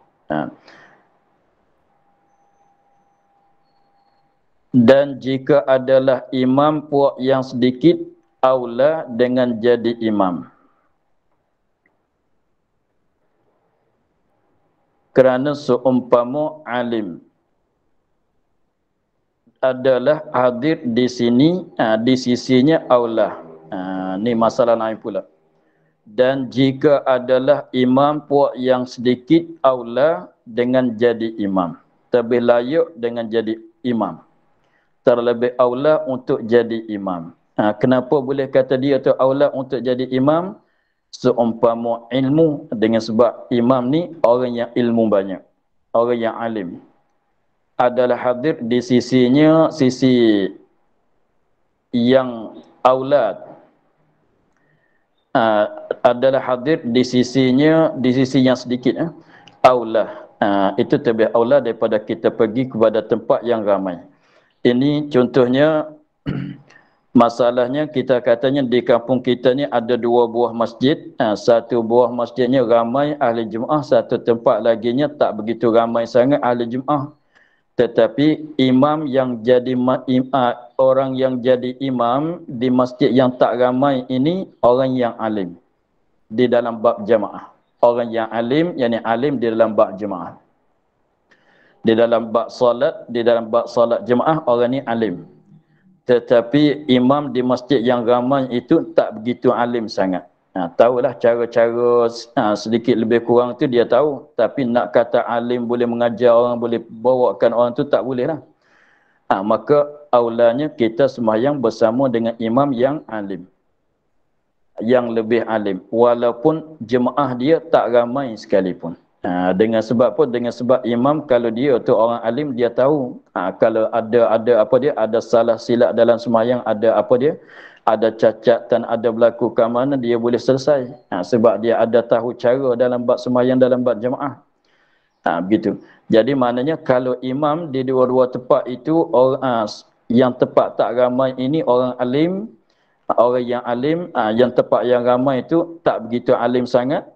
Dan jika adalah imam puak yang sedikit aula dengan jadi imam. Kerana seumpama alim adalah hadir di sini, di sisinya aula. Ni masalah lain pula. Dan jika adalah imam puak yang sedikit aula dengan jadi imam. Terlebih layak dengan jadi imam. Terlebih aula untuk jadi imam. Kenapa boleh kata dia tu aula untuk jadi imam? Seumpama ilmu, dengan sebab imam ni orang yang ilmu banyak, orang yang alim, adalah hadir di sisinya, sisi yang aulad, adalah hadir di sisinya, di sisi yang sedikit, aula, itu lebih aula daripada kita pergi kepada tempat yang ramai. Ini contohnya. Masalahnya kita katanya di kampung kita ni ada 2 buah masjid. Satu buah masjidnya ramai ahli Jumaah, satu tempat laginya tak begitu ramai sangat ahli Jumaah. Tetapi imam yang jadi orang yang jadi imam di masjid yang tak ramai ini orang yang alim di dalam bab jamaah. Orang yang alim, yakni alim di dalam bab jamaah. Di dalam bab solat jemaah orang ni alim. Tetapi imam di masjid yang ramai itu tak begitu alim sangat. Tahulah cara-cara sedikit lebih kurang tu dia tahu. Tapi nak kata alim boleh mengajar orang, boleh bawakan orang tu tak boleh lah. maka aulanya kita sembahyang bersama dengan imam yang alim, yang lebih alim, walaupun jemaah dia tak ramai sekalipun. Dengan sebab apa? Dengan sebab imam kalau dia tu orang alim, dia tahu kalau ada apa dia, ada salah silap dalam sembahyang, ada apa dia, ada cacat dan ada berlaku ke mana, dia boleh selesai. Sebab dia ada tahu cara dalam bab sembahyang, dalam bab jemaah. Begitu. Jadi maknanya kalau imam di dua-dua tempat itu, orang yang tempat tak ramai ini orang alim, orang yang alim, yang tempat yang ramai itu tak begitu alim sangat,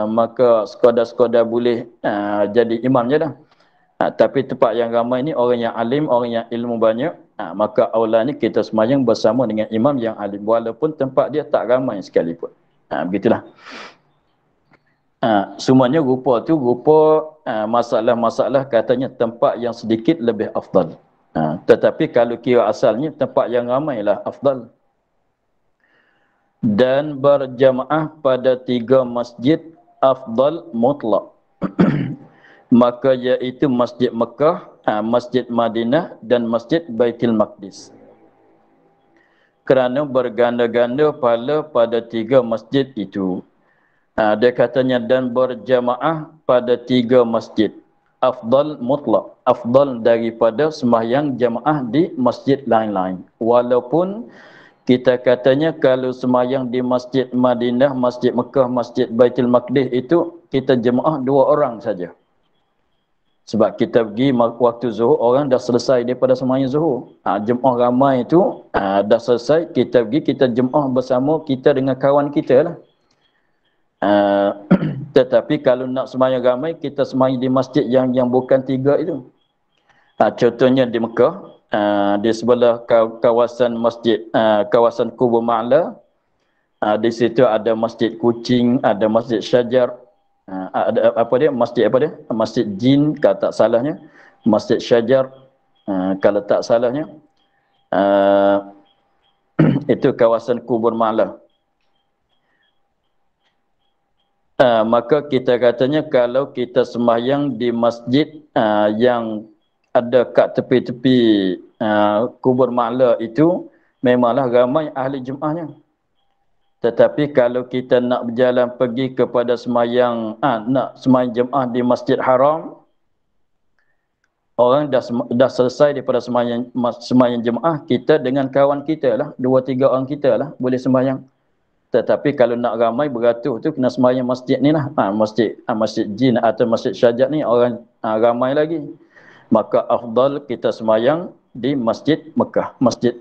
maka sekadar-sekadar boleh jadi imam je dah. Tapi tempat yang ramai ni orang yang alim, orang yang ilmu banyak, maka aulanya kita sembahyang bersama dengan imam yang alim, walaupun tempat dia tak ramai sekalipun. Begitulah. Semuanya rupa tu rupa masalah-masalah katanya tempat yang sedikit lebih afdal. Tetapi kalau kira asalnya tempat yang ramailah afdal. Dan berjamaah pada 3 masjid afdal mutlak. Maka iaitu Masjid Mekah, Masjid Madinah dan Masjid Baitul Maqdis. Kerana berganda-ganda pahala pada 3 masjid itu. Dia katanya dan berjamaah pada 3 masjid afdal mutlak, afdal daripada sembahyang jamaah di masjid lain-lain. Walaupun kita katanya kalau sembahyang di Masjid Madinah, Masjid Mekah, Masjid Baitul Maqdis itu kita jemaah 2 orang saja. Sebab kita pergi waktu zuhur, orang dah selesai daripada sembahyang zuhur. Jemaah ramai itu dah selesai, kita pergi, kita jemaah bersama kita dengan kawan kita lah. Tetapi kalau nak sembahyang ramai, kita sembahyang di masjid yang bukan 3 itu. Contohnya di Mekah, di sebelah kawasan masjid, kawasan Kubur Ma'la, di situ ada Masjid Kucing, ada Masjid Syajar, ada apa dia, masjid apa dia, Masjid Jin kalau tak salahnya, Masjid Syajar kalau tak salahnya, itu kawasan Kubur Ma'la. Maka kita katanya kalau kita sembahyang di masjid yang ada kat tepi-tepi Kubur Ma'la itu, memanglah ramai ahli jemaahnya. Tetapi kalau kita nak berjalan pergi kepada sembahyang, nak sembahyang jemaah di Masjid Haram, orang dah selesai daripada sembahyang jemaah, kita dengan kawan kita lah, 2-3 orang kita lah boleh sembahyang. Tetapi kalau nak ramai beratus tu kena sembahyang masjid ni lah, masjid Jin atau Masjid Syajat ni orang ramai lagi. Maka afdal kita sembahyang di Masjid Mekah, Masjid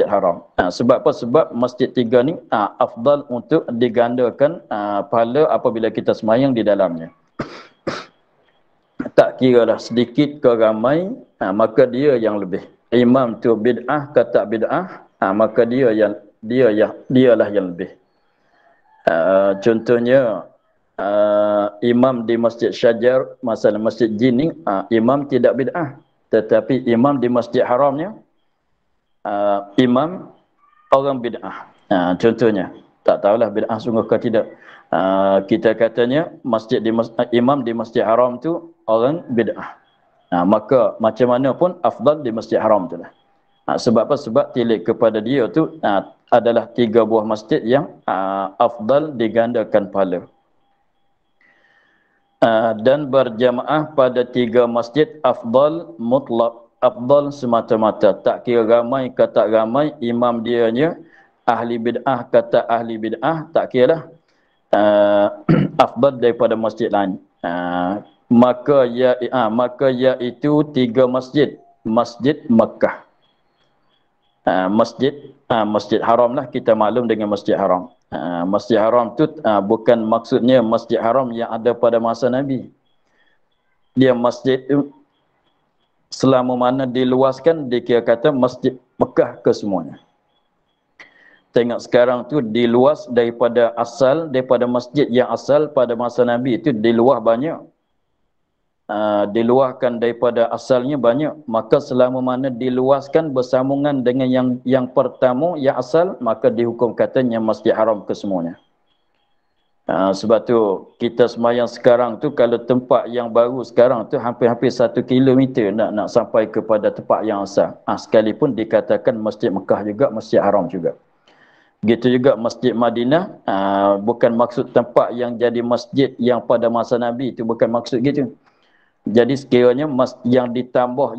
Haram. Sebab apa? Sebab masjid 3 ni afdal untuk digandakan pahala apabila kita sembahyang di dalamnya. Tak kira dah sedikit ke ramai, maka dia yang lebih. Imam tu bid'ah ke tak bid'ah, maka dialah yang lebih. Contohnya imam di Masjid Syajar, masalah Masjid Jin ni, imam tidak bid'ah. Tetapi imam di Masjid Haramnya, imam orang bid'ah. Contohnya, tak tahulah bid'ah sungguh ke tidak. Kita katanya imam di Masjid Haram tu orang bid'ah. Maka macam mana pun afdal di Masjid Haram tu lah. Sebab apa? Sebab tilik kepada dia tu adalah 3 buah masjid yang afdal digandakan pahala. Dan berjamaah pada 3 masjid afdal mutlak, afdal semata-mata. Tak kira ramai ke tak ramai, imam dianya ahli bid'ah kata ahli bid'ah, tak kira lah. Afdal daripada masjid lain. Maka iaitu 3 masjid. Masjid Mekah, Masjid Haram lah, kita maklum dengan Masjid Haram. Masjid Haram tu bukan maksudnya Masjid Haram yang ada pada masa Nabi. Dia masjid tu selama mana diluaskan, dikira kata Masjid Mekah kesemuanya. Tengok sekarang tu diluas daripada masjid yang asal pada masa Nabi itu diluas banyak. Diluahkan daripada asalnya banyak. Maka selama mana diluaskan bersambungan dengan yang pertama, yang asal, maka dihukum katanya Masjid Haram kesemuanya. Sebab tu kita sembahyang sekarang tu, kalau tempat yang baru sekarang tu hampir-hampir 1 kilometer nak sampai kepada tempat yang asal. Sekalipun dikatakan Masjid Mekah juga, Masjid Haram juga. Begitu juga Masjid Madinah, bukan maksud tempat yang jadi masjid yang pada masa Nabi itu, bukan maksud gitu. Jadi sekiranya yang ditambah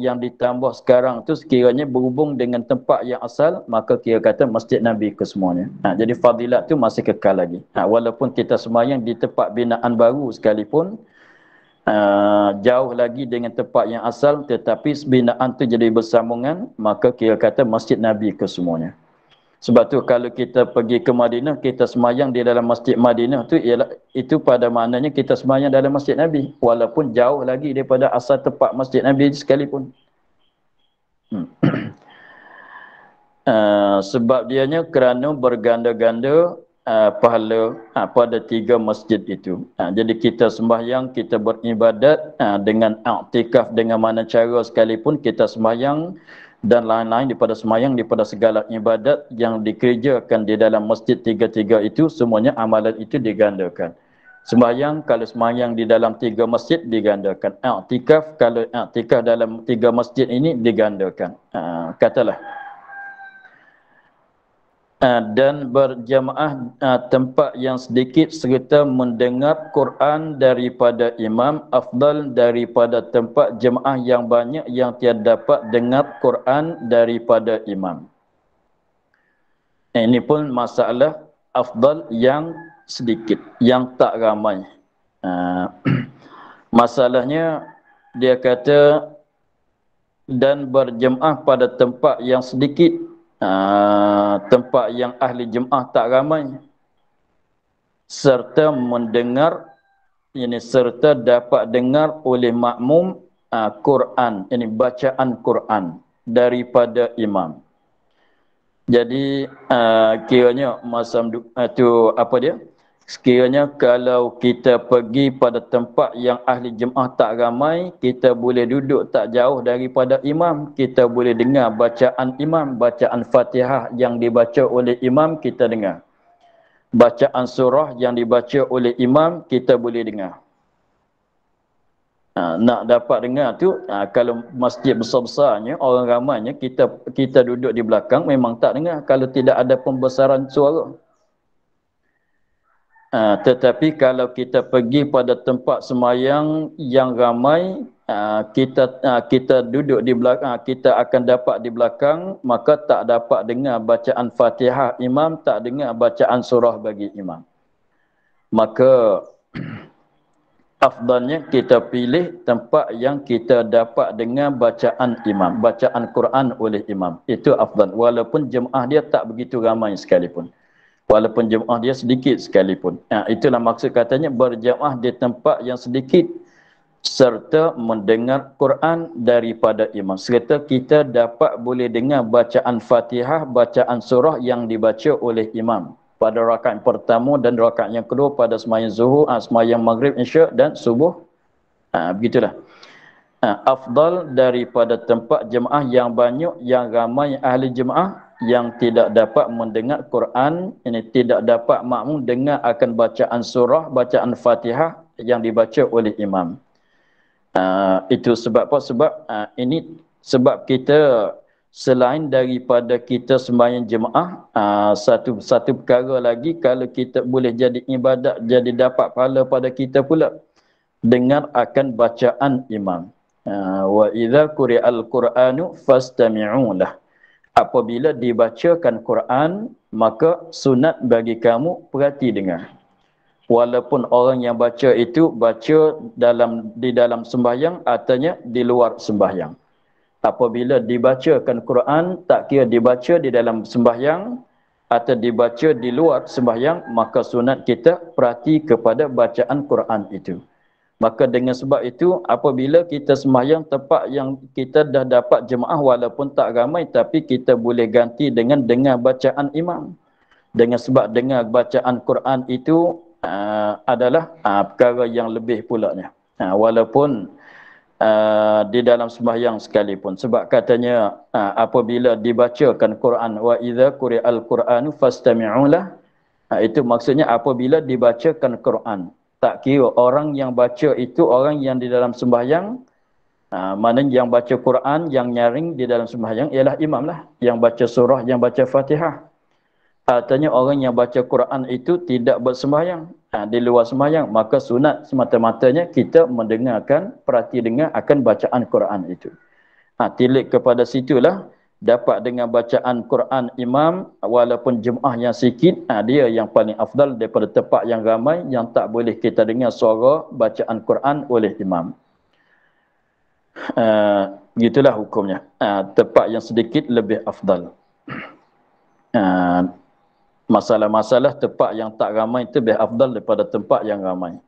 sekarang tu sekiranya berhubung dengan tempat yang asal, maka kira kata Masjid Nabi kesemuanya. Jadi fadilat tu masih kekal lagi. Walaupun kita sembahyang di tempat binaan baru sekalipun, jauh lagi dengan tempat yang asal, tetapi binaan tu jadi bersambungan, maka kira kata Masjid Nabi kesemuanya. Sebab tu kalau kita pergi ke Madinah, kita sembahyang di dalam Masjid Madinah tu, itu pada maknanya kita sembahyang dalam Masjid Nabi, walaupun jauh lagi daripada asal tempat Masjid Nabi sekalipun. Sebab dianya kerana berganda-ganda pahala pada 3 masjid itu. Jadi kita sembahyang, kita beribadat dengan i'tikaf, dengan mana cara sekalipun kita sembahyang dan lain-lain daripada sembahyang, daripada segala ibadat yang dikerjakan di dalam masjid 3-3 itu, semuanya amalan itu digandakan. Sembahyang, kalau sembahyang di dalam 3 masjid digandakan. I'tikaf, kalau i'tikaf dalam 3 masjid ini digandakan. Katalah dan berjamaah tempat yang sedikit serta mendengar Quran daripada imam afdal daripada tempat jemaah yang banyak yang tiada dapat dengar Quran daripada imam. Ini pun masalah afdal yang sedikit, yang tak ramai. Masalahnya dia kata dan berjemaah pada tempat yang sedikit, tempat yang ahli jemaah tak ramai, serta mendengar, ini serta dapat dengar oleh makmum Quran, ini bacaan Quran daripada imam. Jadi kiranya masa tu apa dia? Sekiranya kalau kita pergi pada tempat yang ahli jemaah tak ramai, kita boleh duduk tak jauh daripada imam, kita boleh dengar bacaan imam, bacaan Fatihah yang dibaca oleh imam kita dengar. Bacaan surah yang dibaca oleh imam kita boleh dengar. Nak dapat dengar tu, kalau masjid besar-besarnya, orang ramainya, kita duduk di belakang memang tak dengar kalau tidak ada pembesaran suara. Tetapi kalau kita pergi pada tempat sembahyang yang ramai, kita duduk di belakang, kita akan dapat di belakang, maka tak dapat dengar bacaan Fatihah imam, tak dengar bacaan surah bagi imam. Maka afdalnya kita pilih tempat yang kita dapat dengar bacaan imam, bacaan Quran oleh imam. Itu afdal, walaupun jemaah dia tak begitu ramai sekalipun. Walaupun jemaah dia sedikit sekalipun. Itulah maksud katanya berjemaah di tempat yang sedikit serta mendengar Quran daripada imam. Serta kita dapat boleh dengar bacaan Fatihah, bacaan surah yang dibaca oleh imam pada rakaat pertama dan rakaat yang kedua pada sembahyang zuhur, sembahyang maghrib, isyak dan subuh. Begitulah. Afdal daripada tempat jemaah yang banyak, yang ramai ahli jemaah yang tidak dapat mendengar Quran, ini tidak dapat makmum dengar akan bacaan surah, bacaan Fatihah yang dibaca oleh imam. Itu sebab apa? Sebab ini sebab kita selain daripada kita sembahyang jemaah, satu perkara lagi, kalau kita boleh jadi ibadat, jadi dapat pahala pada kita pula dengar akan bacaan imam. Wa idza quri'al Qur'anu fastami'u lah. Apabila dibacakan Quran, maka sunat bagi kamu perhati dengar. Walaupun orang yang baca itu baca di dalam sembahyang, artinya di luar sembahyang. Apabila dibacakan Quran, tak kira dibaca di dalam sembahyang atau dibaca di luar sembahyang, maka sunat kita perhati kepada bacaan Quran itu. Maka dengan sebab itu, apabila kita sembahyang tempat yang kita dah dapat jemaah walaupun tak ramai, tapi kita boleh ganti dengan dengar bacaan imam. Dengan sebab dengar bacaan Quran itu adalah perkara yang lebih pulanya. Walaupun di dalam sembahyang sekalipun. Sebab katanya apabila dibacakan Quran, wa idza quri'al Qur'anu fastami'u lah, Itu maksudnya apabila dibacakan Quran. Tak kira orang yang baca itu orang yang di dalam sembahyang, mana yang baca Quran, yang nyaring di dalam sembahyang ialah imam lah. Yang baca surah, yang baca Fatihah. Artinya orang yang baca Quran itu tidak bersembahyang. Di luar sembahyang. Maka sunat semata-matanya kita mendengarkan, perhati dengar akan bacaan Quran itu. Tilik kepada situlah dapat dengan bacaan Quran imam walaupun jemaah yang sikit, dia yang paling afdal daripada tempat yang ramai yang tak boleh kita dengar suara bacaan Quran oleh imam. Gitulah hukumnya. Tempat yang sedikit lebih afdal. Masalah-masalah tempat yang tak ramai itu lebih afdal daripada tempat yang ramai.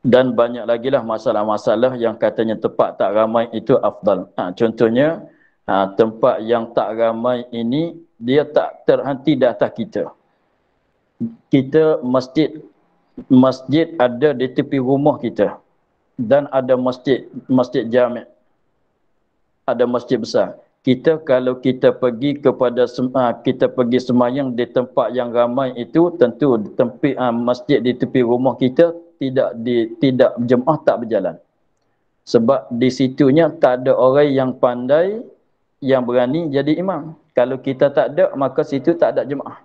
Dan banyak lagi lah masalah-masalah yang katanya tempat tak ramai itu afdal. Contohnya, tempat yang tak ramai ini, dia tak terhenti di atas kita. Kita masjid ada di tepi rumah kita. Dan ada masjid jami'. Ada masjid besar. Kita kalau kita pergi kita pergi sembahyang di tempat yang ramai itu, tentu masjid di tepi rumah kita tidak jemaah tak berjalan. Sebab di situnya tak ada orang yang pandai yang berani jadi imam. Kalau kita tak ada, maka situ tak ada jemaah.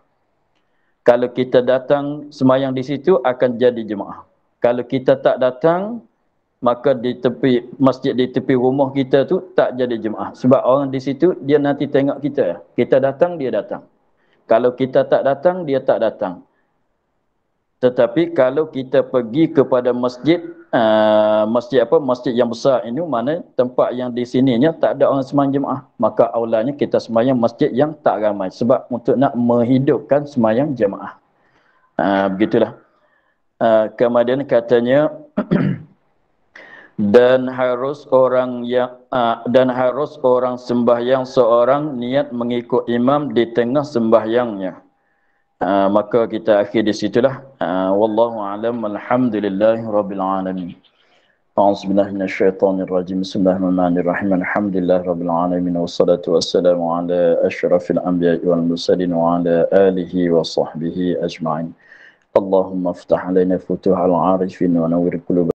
Kalau kita datang sembahyang di situ akan jadi jemaah. Kalau kita tak datang, maka di tepi masjid di tepi rumah kita tu tak jadi jemaah. Sebab orang di situ dia nanti tengok kita. Kita datang, dia datang. Kalau kita tak datang, dia tak datang. Tetapi kalau kita pergi kepada masjid masjid yang besar ini, mana tempat yang di sininya tak ada orang sembahyang jemaah, maka aulanya kita sembahyang masjid yang tak ramai sebab untuk nak menghidupkan sembahyang jemaah. Begitulah. Kemudian katanya dan harus orang sembahyang seorang niat mengikut imam di tengah sembahyangnya. Maka kita akhir di situlah. Wallahu a'lam. Alhamdulillahirabbil alamin. A'udzubillahi minasyaitonir rajim. Bismillahirrahmanirrahim. Alhamdulillahirabbil alamin wassalatu wassalamu ala asyrafil anbiya'i wal mursalin wa ala alihi wa sahbihi ajma'in. Allahumma iftah alaina futuhal arifin wa nawwir qulubana